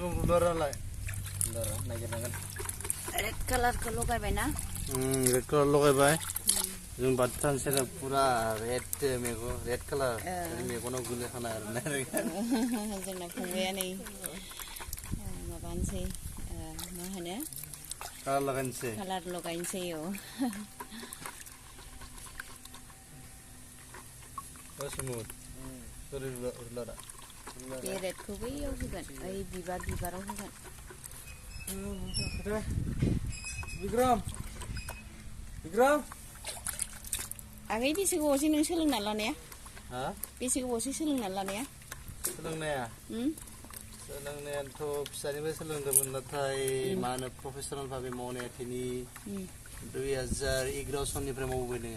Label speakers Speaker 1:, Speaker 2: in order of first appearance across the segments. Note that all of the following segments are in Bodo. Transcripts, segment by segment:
Speaker 1: Red color ko lugay ba na?
Speaker 2: Red color lugay ba? Yung batan sila pura red meko red color. Meko na gulay ka na rin.
Speaker 1: Yung na pungguyan ay mabansi. Mahana?
Speaker 2: Color lagan siya.
Speaker 1: Color lugayin siya oh.
Speaker 2: Smooth. Sorry urlara.
Speaker 1: Red ko ba yung hugan? Ay bibar ang hugan.
Speaker 2: Bigram.
Speaker 1: Agay bisi ko si nung silang nalan ya?
Speaker 2: Ha?
Speaker 1: Bisi ko si silang nalan ya?
Speaker 2: Silang na ya? Silang na yan to pisani ba silang dapat natay mana professional भावे मौने थी 2011 सन्नी प्रेम वो बने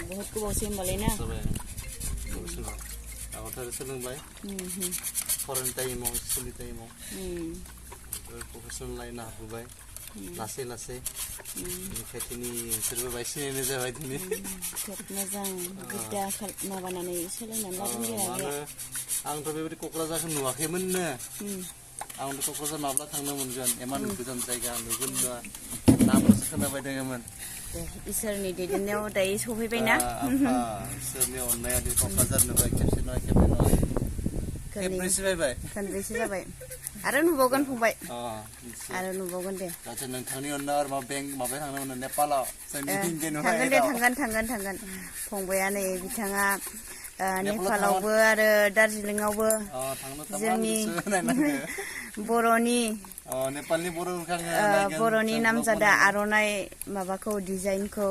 Speaker 1: बहुत को बहुत सिम वाले ना
Speaker 2: सब है अब तो सिlang भाई foreign time mau suli time mau professional lain ना हो भाई लासे लासे ini serba baik sini ni saya baik ini
Speaker 1: मोजां गिदा माबानानै सोलोंनानै लादों
Speaker 2: dia आं तो बेबायदि क'क्राझारखौ नुवाखैमोननो आं तो क'क्राझार माब्ला थांनो मोनगोन इमान गोजान जायगा नुगोन ना नामल'सो खोनाबाय दङमोन
Speaker 1: इसोरनि दैदेननायाव दायो सफैबायना
Speaker 2: इसोरनि अननाया दि क'क्राझार नुबाय खेबसे नङा खेबनै नङा खेबब्रैसो फैबाय
Speaker 1: खेबब्रैसो जाबाय आरो नुबावगोन फंबाय आरो नुबावगोन दे
Speaker 2: दाथ' नोंथांनि अननायाव आरो बेंक माबायाव थांनो नेपालाव जोंनि
Speaker 1: थांगोन दे थांगोन फंबाया नै बिथाङा नेपालावबो आरो दार्जिलिंआवबो जोंनि बर'नि नामजादा आर'नाइ माबाखौ डिजाइनखौ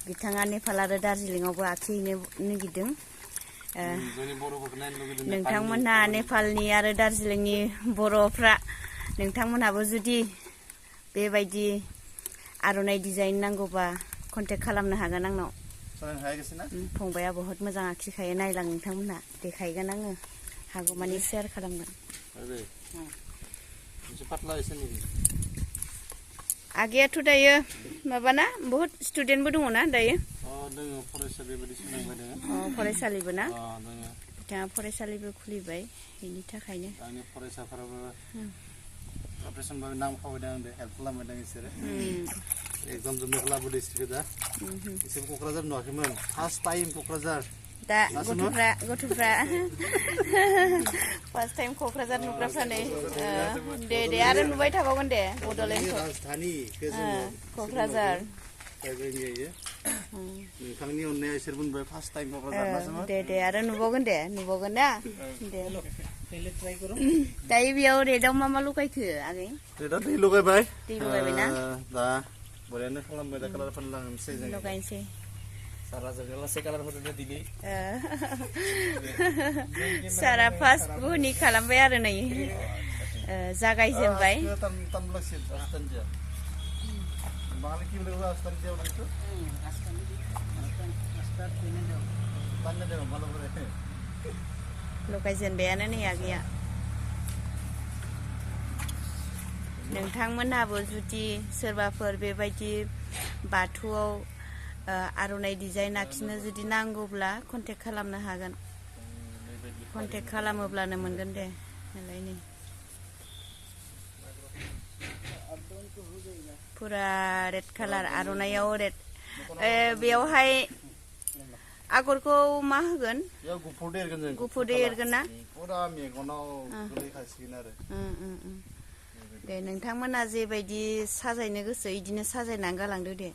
Speaker 1: बिथाङा नेपाल आरो दार्जिलिंआवबो आखिहैनो नागिरदों नोंथांमोनहा नेपालनि आरो दार्जिलिंनि बर'फ्रा नोंथांमोनहाबो जुदि बेबायदि आर'नाइ डिजाइन नांगौबा कन्टेक्ट खालामनो हागोन आंनाव फंबाया बहुत मोजां आखिखायो नायलां नोंथांमोनहा देखायगोन आङो हागौमानि शेयार खालामगोन आगैयाथ' दायो माबाना बहुत स्टुडेन्टबो दङ ना दायो फरायसालिबो ना बिथाङा फरायसालिबो खुलिबाय बेनि थाखायनो
Speaker 2: आंनि फरायसाफोराबो अपारेसन बाबो नाम खावबायदों आं हेल्प खालामबायदों बिसोरो एग्जाम जोबनो लाबोदों इसोरखौ दा इसोर क'क्राझार नुवाखैमोन फार्स्ट टाइम क'क्राझार
Speaker 1: दा गथ'फ्रा फार्स्ट टाइम क'क्राझार नुग्राफ्रा नै दे आरो नुबाय थाबावगोन दे बड'लेण्डखौ क'क्राझार
Speaker 2: नोंथांनि अननाया इसोर बुंबाय फार्स्ट टाइम क'क्राझार
Speaker 1: दे आरो नुबावगोन ना दे दायो बेयाव रेडआव मा लगायखो आगै
Speaker 2: रेडआव दै लगायबाय
Speaker 1: ना
Speaker 2: दा बरियानो खालामबाय दा कालार फोनलांनोसै जों
Speaker 1: लगायनोसै
Speaker 2: सारा जों लासै कालार फोननो दिनै
Speaker 1: सारा फार्स्ट बुनि खालामबाय आरो नै जागायजेनबाय
Speaker 2: बांगाली की बोले आस्तान क्या बोले तो पान्ने दे मालो बोले
Speaker 1: लगायजेनबायानो नै आगैया नोंथांमोनहाबो जुदि सोरबाफोर बेबायदि बाथौआव आर'नाइ डिजाइन आखिनो जुदि नांगौब्ला कन्टेक्ट खालामनो हागोन कन्टेक्ट खालामोब्लानो मोनगोन दे नालाय नै पुरा रेड कालार आर'नाइयाव रेड बेयावहाय आगरखौ मा होगोन गुफुर एरगोन ना
Speaker 2: पुरा मेगनाव गोलैखासिगोन आरो
Speaker 1: दे नोंथांमोना जेबायदि साजायनो गोसो इदिनो साजायनानै गालांदो दे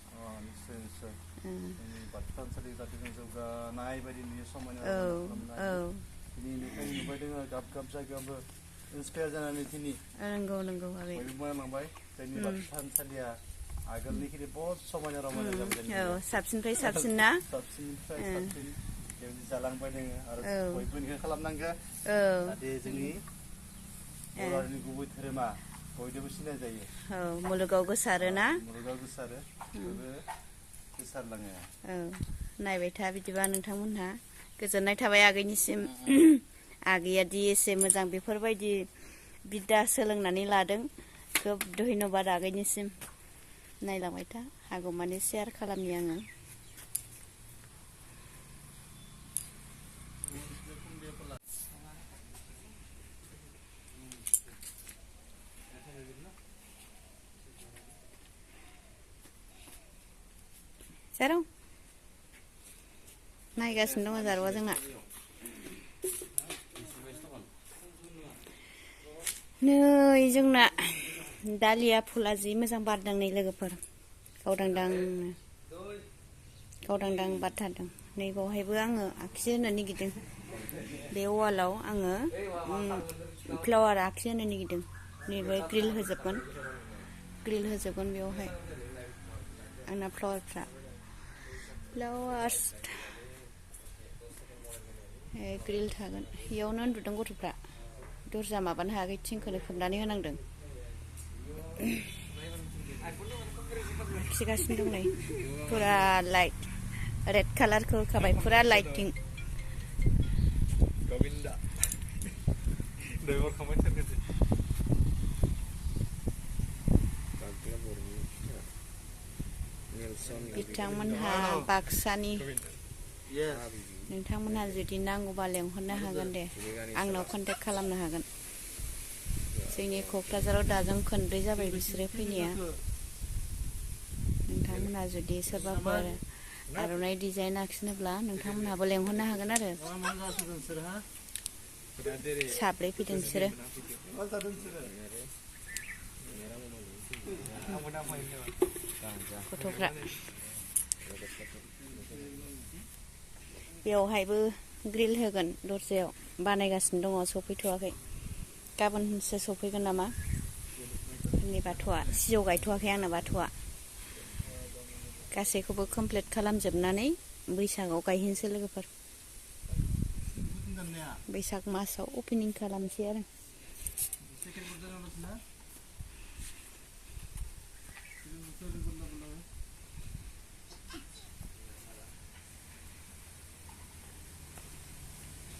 Speaker 1: नंगौ आगै
Speaker 2: थानसालिया आगोलनिख्रुइ बहुत समायना रमायना जाबाय
Speaker 1: साबसिननिफ्राय साबसिन ना
Speaker 2: जालांबाय दोङो आरो बयबो बेखौ खालामनांगौ जाहाथे जोंनि बर'नि गुबै धोरोमा बयजोंबो सिनाय जायो
Speaker 1: मुलुगाव गोसारो ना
Speaker 2: बयबो गोसारलाङो
Speaker 1: नायबाय था बिदिबा नोंथांमोनहा गोजोननाय थाबाय आगैनिसिम आगैयादि एसे मोजां बेफोरबायदि बिद्दा सोलोंनानै लादों खोब धन्यबाद आगैनिसिम नायलांबाय था हागौमानि शेयार खालामनि आङो जारौ नायगासिनो दङ जारौआ जोंना नै जोंना दालिया फुला जि मोजां बारदों नै लोगोफोर गावदांदां बारथारदों नै बावहायबो आङो आखि होनो नागिरदों बे वालाव आङो फ्लावार आखि होनो नागिरदों नैबे ग्रिल होजोबगोन बेवहाय आंना फ्लावार्स ग्रिल थागोन इयावनो उन्दुदों गथ'फ्रा दरजा माबानो हायाखै थिंखौनो खोबनानै होनांदों आखिगासिनो दं नै फुरा लाइट रेड कालारखौ होखाबाय फुरा लाइटिं बिथांमोनहा बाक्सानि नोंथांमोनहा जुदि नांगौबा लेंहरनो हागोन दे आंनाव कन्टेक्ट खालामनो हागोन जोंनि क'क्राझाराव दाजों खनब्रै जाबाय बिसोरो फैनाया नोंथांमोनहा जुदि सोरबाफोर आर'नाइ डिजाइन आखिनोब्ला नोंथांमोनहाबो लेंहरनो हागोन आरो साब्रै फैदों बिसोरो गथ'फ्रा बेवहायबो ग्रिल होगोन दरजायाव बानायगासिनो दङ सफैथ'वाखै गाबोनसो सफैगोन नामा आंनि बाथौआ सिजौ गायथ'वाखै आंना बाथौआ गासैखौबो कमप्लिट खालामजोबनानै बैसागआव गायहैनोसै लोगोफोर बैसाग मासाव अपेनिं खालामसै आरो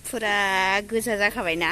Speaker 1: फुरा गोजा जाखाबायना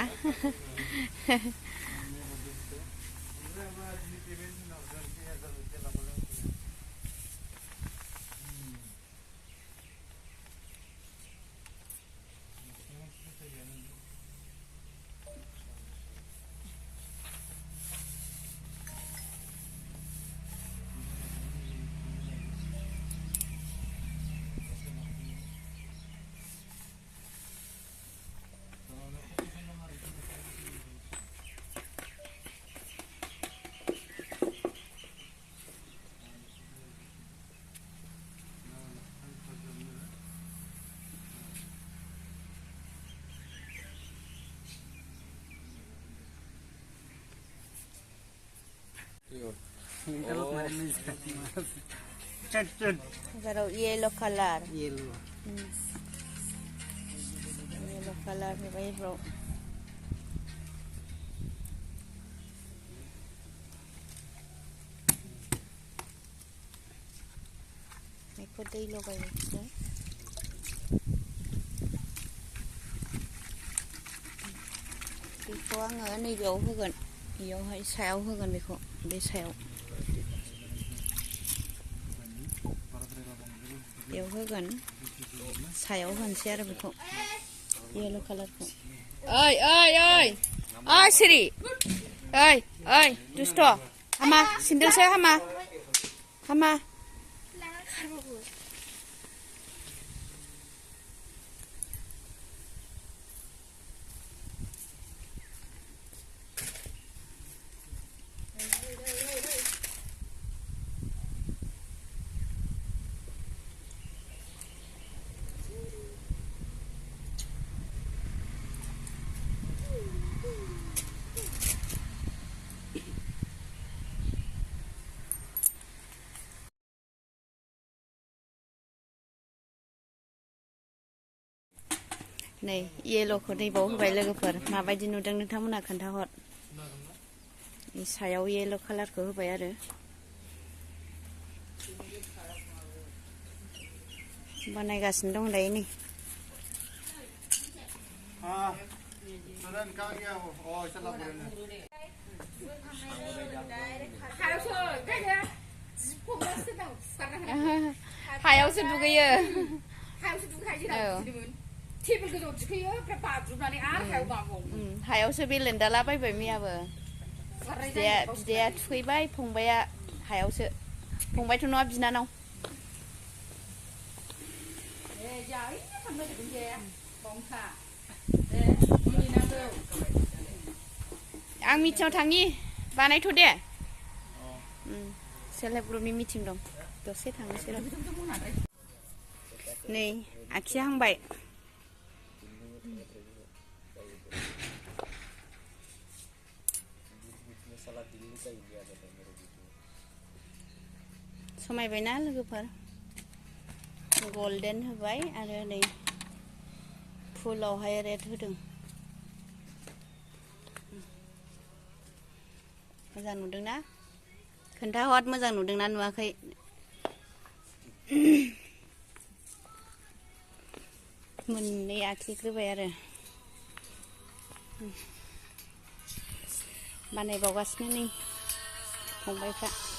Speaker 1: yellow color yellow color होबाय bro बेखौ दै लगायनोसै बेखौ आङो नैबेयाव होगोन बेयावहाय सायाव होगोन बेखौ बे सायाव बेयाव होगोन सायाव होनोसै आरो बेखौ येलो कालारखौ ओइ ओइ ओइ ओइ सिरि ओइ ओइ दुस्ट' हामा सिन्देलसो हामा हामा नै येल'खौ नैबाव होबाय लोगोफोर माबायदि नुदों नोंथांमोनहा खोन्थाहर सायाव येल' कालारखौ होबाय आरो बानायगासिनो दं दायो नै हायावसो दुगैयो
Speaker 3: टेबोल गोजौ दिखोयो ओमफ्राय बाज्रुमनानै आरो हायाव गाबावो
Speaker 1: हायावसो बेलेन्दाला बायबाय मैयाबो बिदाया थुखैबाय फंबाया हायावसो फंबायथ' नङा बिनानाव
Speaker 3: giờ ấy thằng nó được về bóng thả để đi nào đâu
Speaker 1: आं मिथिङाव थांनि बानायथ' दे सेल्फ हेल्प ग्रुपनि मिथिं दं दसे थांनोसै र' नै आखिया हांबाय समायबायना लोगोफोर गल्डेन होबाय आरो नै फुलावहाय रेड होदों मोजां नुदोंना खोन्थाहर मोजां नुदोंना नुवाखै मोननै आखिग्रोबाय आरो बानायबावगासिनो नै फंबायफ्रा